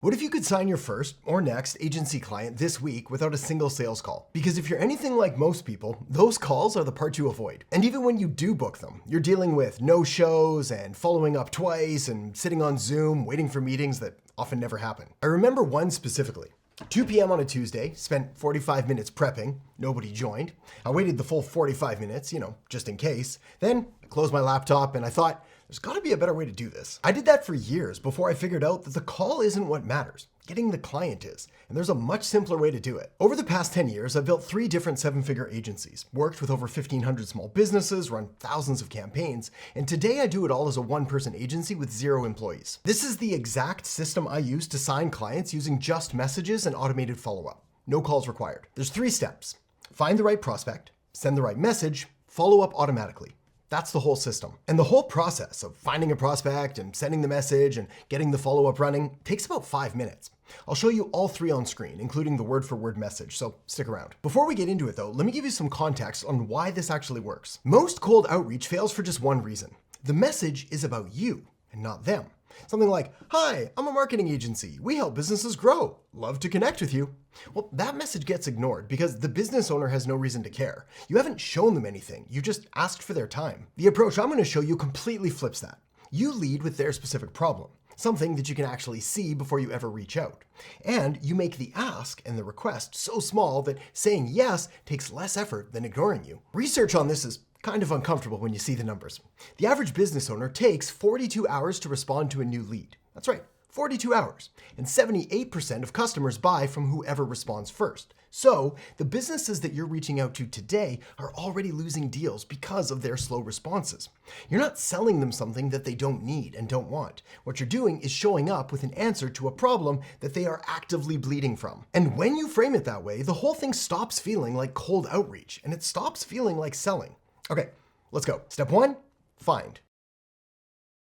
What if you could sign your first or next agency client this week without a single sales call? Because if you're anything like most people, those calls are the part you avoid. And even when you do book them, you're dealing with no-shows and following up twice and sitting on Zoom waiting for meetings that often never happen. I remember one specifically. 2 p.m. on a Tuesday, spent 45 minutes prepping, nobody joined. I waited the full 45 minutes, just in case. Then I closed my laptop and I thought, there's gotta be a better way to do this. I did that for years before I figured out that the call isn't what matters. Getting the client is, and there's a much simpler way to do it. Over the past 10 years, I've built 3 different 7-figure agencies, worked with over 1,500 small businesses, run thousands of campaigns, and today I do it all as a one-person agency with 0 employees. This is the exact system I use to sign clients using just messages and automated follow-up. No calls required. There's 3 steps. Find the right prospect, send the right message, follow up automatically. That's the whole system. And the whole process of finding a prospect and sending the message and getting the follow-up running takes about 5 minutes. I'll show you all 3 on screen, including the word-for-word message, so stick around. Before we get into it though, let me give you some context on why this actually works. Most cold outreach fails for just one reason. The message is about you and not them. Something like, "Hi, I'm a marketing agency. We help businesses grow. Love to connect with you." Well, that message gets ignored because the business owner has no reason to care. You haven't shown them anything. You just asked for their time. The approach I'm going to show you completely flips that. You lead with their specific problem, something that you can actually see before you ever reach out. And you make the ask and the request so small that saying yes takes less effort than ignoring you. Research on this is kind of uncomfortable when you see the numbers. The average business owner takes 42 hours to respond to a new lead. That's right, 42 hours. And 78% of customers buy from whoever responds first. So the businesses that you're reaching out to today are already losing deals because of their slow responses. You're not selling them something that they don't need and don't want. What you're doing is showing up with an answer to a problem that they are actively bleeding from. And when you frame it that way, the whole thing stops feeling like cold outreach and it stops feeling like selling. Okay, let's go. Step 1, find.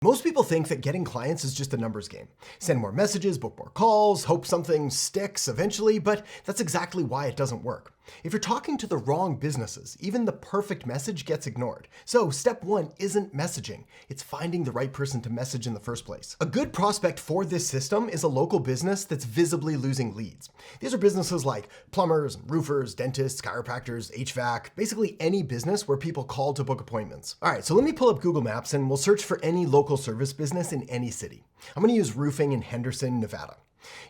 Most people think that getting clients is just a numbers game. Send more messages, book more calls, hope something sticks eventually, but that's exactly why it doesn't work. If you're talking to the wrong businesses, even the perfect message gets ignored. So step 1 isn't messaging, it's finding the right person to message in the first place. A good prospect for this system is a local business that's visibly losing leads. These are businesses like plumbers, roofers, dentists, chiropractors, HVAC, basically any business where people call to book appointments. All right, so let me pull up Google Maps and we'll search for any local service business in any city. I'm gonna use roofing in Henderson, Nevada.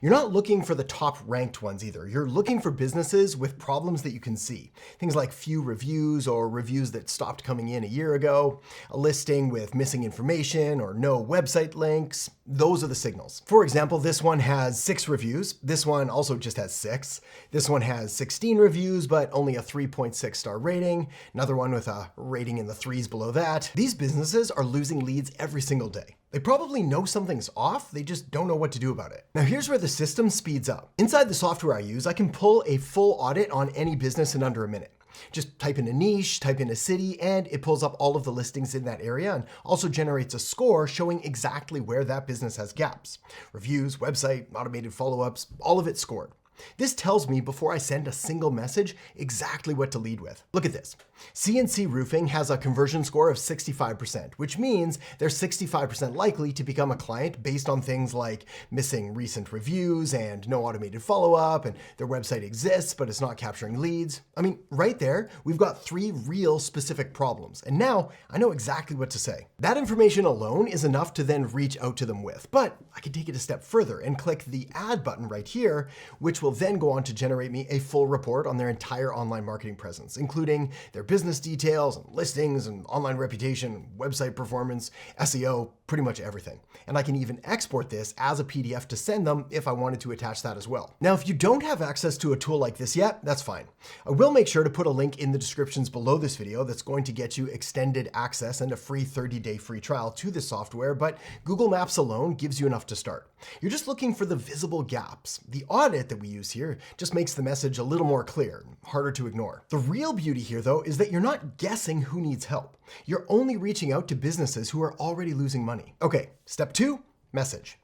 You're not looking for the top ranked ones either. You're looking for businesses with problems that you can see. Things like few reviews or reviews that stopped coming in a year ago, a listing with missing information or no website links. Those are the signals. For example, this one has 6 reviews. This one also just has 6. This one has 16 reviews, but only a 3.6 star rating. Another one with a rating in the 3s below that. These businesses are losing leads every single day. They probably know something's off, they just don't know what to do about it. Now here's where the system speeds up. Inside the software I use, I can pull a full audit on any business in under a minute. Just type in a niche, type in a city, and it pulls up all of the listings in that area and also generates a score showing exactly where that business has gaps. Reviews, website, automated follow-ups, all of it scored. This tells me before I send a single message exactly what to lead with. Look at this. CNC Roofing has a conversion score of 65%, which means they're 65% likely to become a client based on things like missing recent reviews and no automated follow-up, and their website exists, but it's not capturing leads. I mean, right there, we've got 3 real specific problems, and now I know exactly what to say. That information alone is enough to then reach out to them with, but I can take it a step further and click the add button right here, which will then go on to generate me a full report on their entire online marketing presence, including their business details and listings and online reputation, website performance, SEO, pretty much everything. And I can even export this as a PDF to send them if I wanted to attach that as well. Now, if you don't have access to a tool like this yet, that's fine. I will make sure to put a link in the descriptions below this video that's going to get you extended access and a free 30-day free trial to this software, but Google Maps alone gives you enough to start. You're just looking for the visible gaps. The audit that we use here just makes the message a little more clear, harder to ignore. The real beauty here though is that you're not guessing who needs help. You're only reaching out to businesses who are already losing money. Okay, step 2, message.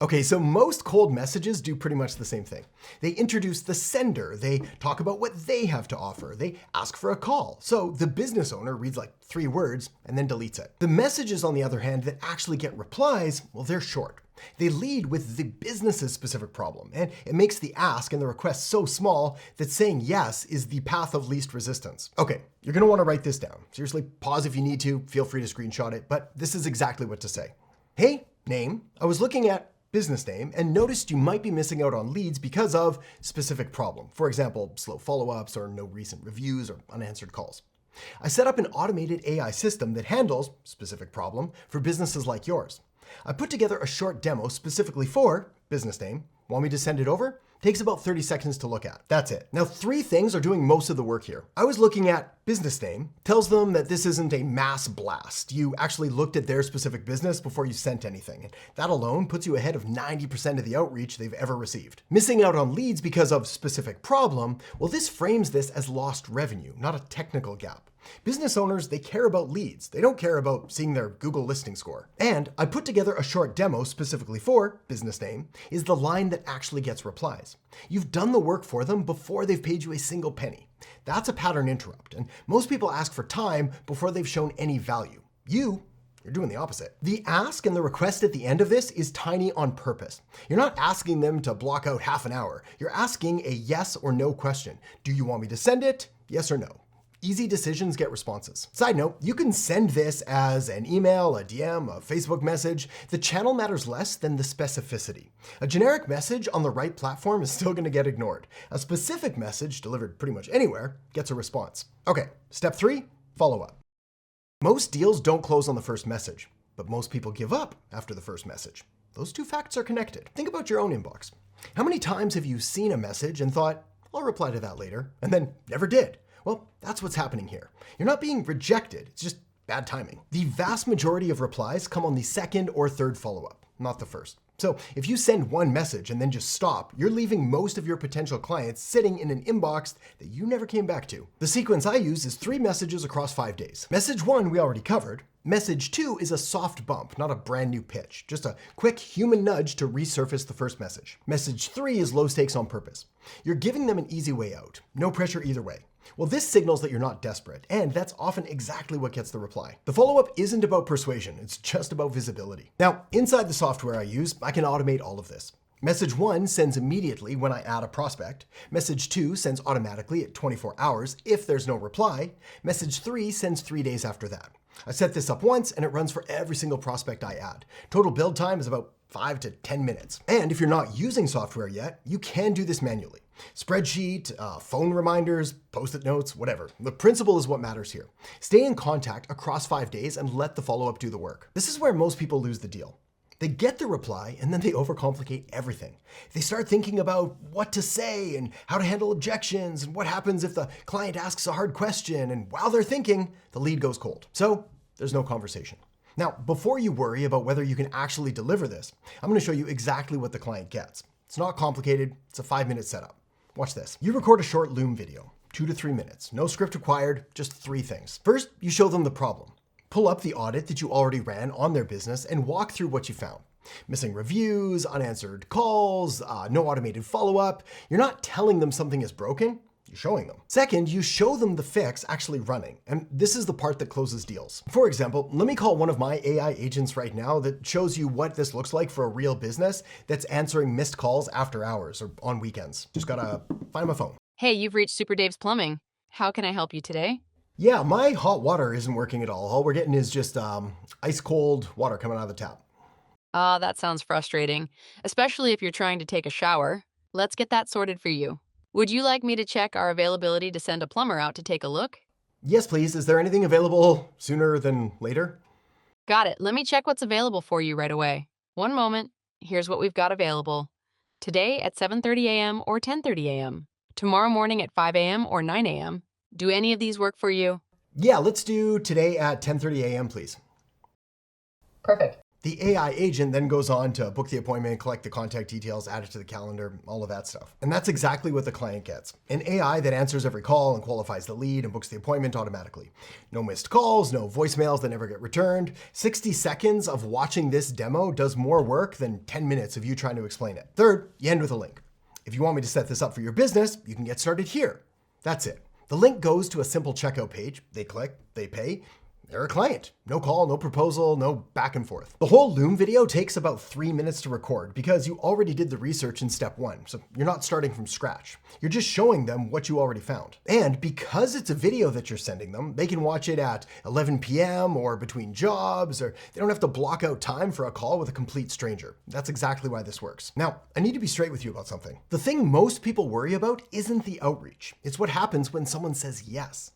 Okay, so most cold messages do pretty much the same thing. They introduce the sender, they talk about what they have to offer, they ask for a call. So the business owner reads like 3 words and then deletes it. The messages, on the other hand, that actually get replies, well, they're short. They lead with the business's specific problem, and it makes the ask and the request so small that saying yes is the path of least resistance. Okay, you're gonna wanna write this down. Seriously, pause if you need to, feel free to screenshot it, but this is exactly what to say. Hey, name, I was looking at business name and noticed you might be missing out on leads because of specific problem. For example, slow follow-ups or no recent reviews or unanswered calls. I set up an automated AI system that handles specific problem for businesses like yours. I put together a short demo specifically for business name. Want me to send it over? Takes about 30 seconds to look at. That's it. Now, 3 things are doing most of the work here. I was looking at business name, tells them that this isn't a mass blast. You actually looked at their specific business before you sent anything. And that alone puts you ahead of 90% of the outreach they've ever received. Missing out on leads because of specific problem, well, this frames this as lost revenue, not a technical gap. Business owners, they care about leads. They don't care about seeing their Google listing score. And I put together a short demo specifically for business name is the line that actually gets replies. You've done the work for them before they've paid you a single penny. That's a pattern interrupt, and most people ask for time before they've shown any value. You're doing the opposite. The ask and the request at the end of this is tiny on purpose. You're not asking them to block out half an hour. You're asking a yes or no question. Do you want me to send it? Yes or no. Easy decisions get responses. Side note, you can send this as an email, a DM, a Facebook message. The channel matters less than the specificity. A generic message on the right platform is still gonna get ignored. A specific message delivered pretty much anywhere gets a response. Okay, step 3, follow up. Most deals don't close on the first message, but most people give up after the first message. Those 2 facts are connected. Think about your own inbox. How many times have you seen a message and thought, I'll reply to that later, and then never did? Well, that's what's happening here. You're not being rejected, it's just bad timing. The vast majority of replies come on the second or third follow-up, not the first. So if you send one message and then just stop, you're leaving most of your potential clients sitting in an inbox that you never came back to. The sequence I use is 3 messages across 5 days. Message 1 we already covered. Message 2 is a soft bump, not a brand new pitch, just a quick human nudge to resurface the first message. Message 3 is low stakes on purpose. You're giving them an easy way out, no pressure either way. Well, this signals that you're not desperate, and that's often exactly what gets the reply. The follow-up isn't about persuasion, it's just about visibility. Now, inside the software I use, I can automate all of this. Message 1 sends immediately when I add a prospect. Message 2 sends automatically at 24 hours if there's no reply. Message 3 sends 3 days after that. I set this up once and it runs for every single prospect I add. Total build time is about 5 to 10 minutes. And if you're not using software yet, you can do this manually. Spreadsheet, phone reminders, post-it notes, whatever. The principle is what matters here. Stay in contact across 5 days and let the follow-up do the work. This is where most people lose the deal. They get the reply and then they overcomplicate everything. They start thinking about what to say and how to handle objections and what happens if the client asks a hard question, and while they're thinking, the lead goes cold. So there's no conversation. Now, before you worry about whether you can actually deliver this, I'm gonna show you exactly what the client gets. It's not complicated, it's a 5-minute setup. Watch this. You record a short Loom video, 2 to 3 minutes. No script required, just 3 things. First, you show them the problem. Pull up the audit that you already ran on their business and walk through what you found. Missing reviews, unanswered calls, no automated follow-up. You're not telling them something is broken, you're showing them. Second, you show them the fix actually running, and this is the part that closes deals. For example, let me call one of my AI agents right now that shows you what this looks like for a real business that's answering missed calls after hours or on weekends. Just gotta find my phone. Hey, you've reached Super Dave's Plumbing. How can I help you today? Yeah, my hot water isn't working at all. All we're getting is just ice cold water coming out of the tap. Ah, that sounds frustrating, especially if you're trying to take a shower. Let's get that sorted for you. Would you like me to check our availability to send a plumber out to take a look? Yes, please. Is there anything available sooner than later? Got it. Let me check what's available for you right away. One moment. Here's what we've got available. Today at 7:30 a.m. or 10:30 a.m. Tomorrow morning at 5 a.m. or 9 a.m. Do any of these work for you? Yeah, let's do today at 10:30 a.m., please. Perfect. The AI agent then goes on to book the appointment, collect the contact details, add it to the calendar, all of that stuff. And that's exactly what the client gets. An AI that answers every call and qualifies the lead and books the appointment automatically. No missed calls, no voicemails that never get returned. 60 seconds of watching this demo does more work than 10 minutes of you trying to explain it. Third, you end with a link. If you want me to set this up for your business, you can get started here. That's it. The link goes to a simple checkout page. They click, they pay. They're a client. No call, no proposal, no back and forth. The whole Loom video takes about 3 minutes to record because you already did the research in step 1, so you're not starting from scratch. You're just showing them what you already found. And because it's a video that you're sending them, they can watch it at 11 p.m. or between jobs, or they don't have to block out time for a call with a complete stranger. That's exactly why this works. Now, I need to be straight with you about something. The thing most people worry about isn't the outreach. It's what happens when someone says yes.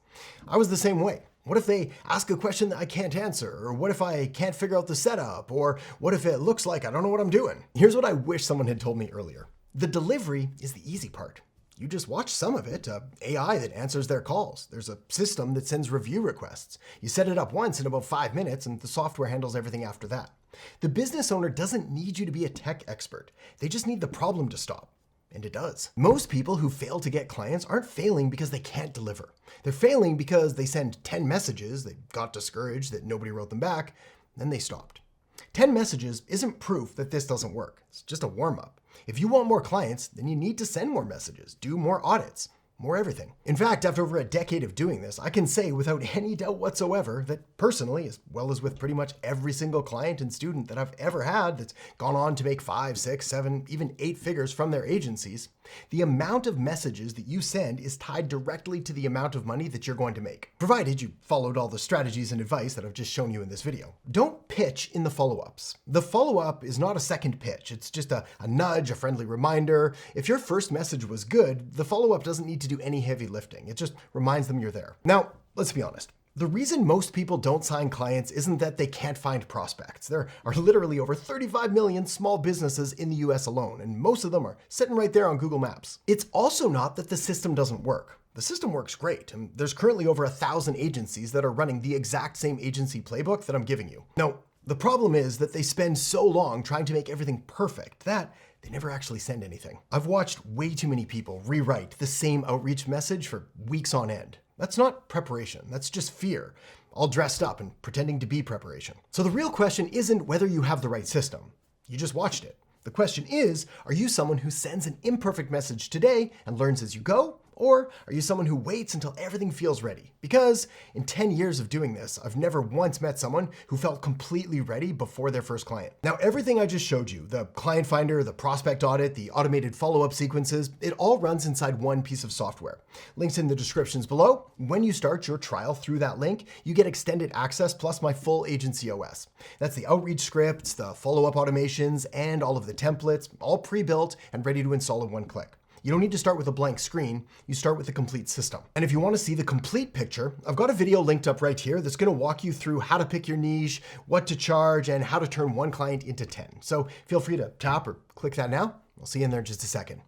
I was the same way. What if they ask a question that I can't answer? Or what if I can't figure out the setup? Or what if it looks like I don't know what I'm doing? Here's what I wish someone had told me earlier. The delivery is the easy part. You just watch some of it, AI that answers their calls. There's a system that sends review requests. You set it up once in about 5 minutes and the software handles everything after that. The business owner doesn't need you to be a tech expert. They just need the problem to stop. And it does. Most people who fail to get clients aren't failing because they can't deliver. They're failing because they send 10 messages, they got discouraged that nobody wrote them back, then they stopped. 10 messages isn't proof that this doesn't work. It's just a warm-up. If you want more clients, then you need to send more messages, do more audits, more everything. In fact, after over a decade of doing this, I can say without any doubt whatsoever that personally, as well as with pretty much every single client and student that I've ever had that's gone on to make 5, 6, 7, even 8 figures from their agencies, the amount of messages that you send is tied directly to the amount of money that you're going to make, provided you followed all the strategies and advice that I've just shown you in this video. Don't pitch in the follow-ups. The follow-up is not a second pitch. It's just a nudge, a friendly reminder. If your first message was good, the follow-up doesn't need to do any heavy lifting. It just reminds them you're there. Now, let's be honest. The reason most people don't sign clients isn't that they can't find prospects. There are literally over 35 million small businesses in the US alone, and most of them are sitting right there on Google Maps. It's also not that the system doesn't work. The system works great, and there's currently over 1,000 agencies that are running the exact same agency playbook that I'm giving you. Now, the problem is that they spend so long trying to make everything perfect that they never actually send anything. I've watched way too many people rewrite the same outreach message for weeks on end. That's not preparation, that's just fear, all dressed up and pretending to be preparation. So the real question isn't whether you have the right system. You just watched it. The question is, are you someone who sends an imperfect message today and learns as you go? Or are you someone who waits until everything feels ready? Because in 10 years of doing this, I've never once met someone who felt completely ready before their first client. Now, everything I just showed you, the client finder, the prospect audit, the automated follow-up sequences, it all runs inside one piece of software. Links in the descriptions below. When you start your trial through that link, you get extended access plus my full agency OS. That's the outreach scripts, the follow-up automations, and all of the templates, all pre-built and ready to install in one click. You don't need to start with a blank screen, you start with the complete system. And if you want to see the complete picture, I've got a video linked up right here that's going to walk you through how to pick your niche, what to charge, and how to turn one client into 10. So feel free to tap or click that now. I'll see you in there in just a second.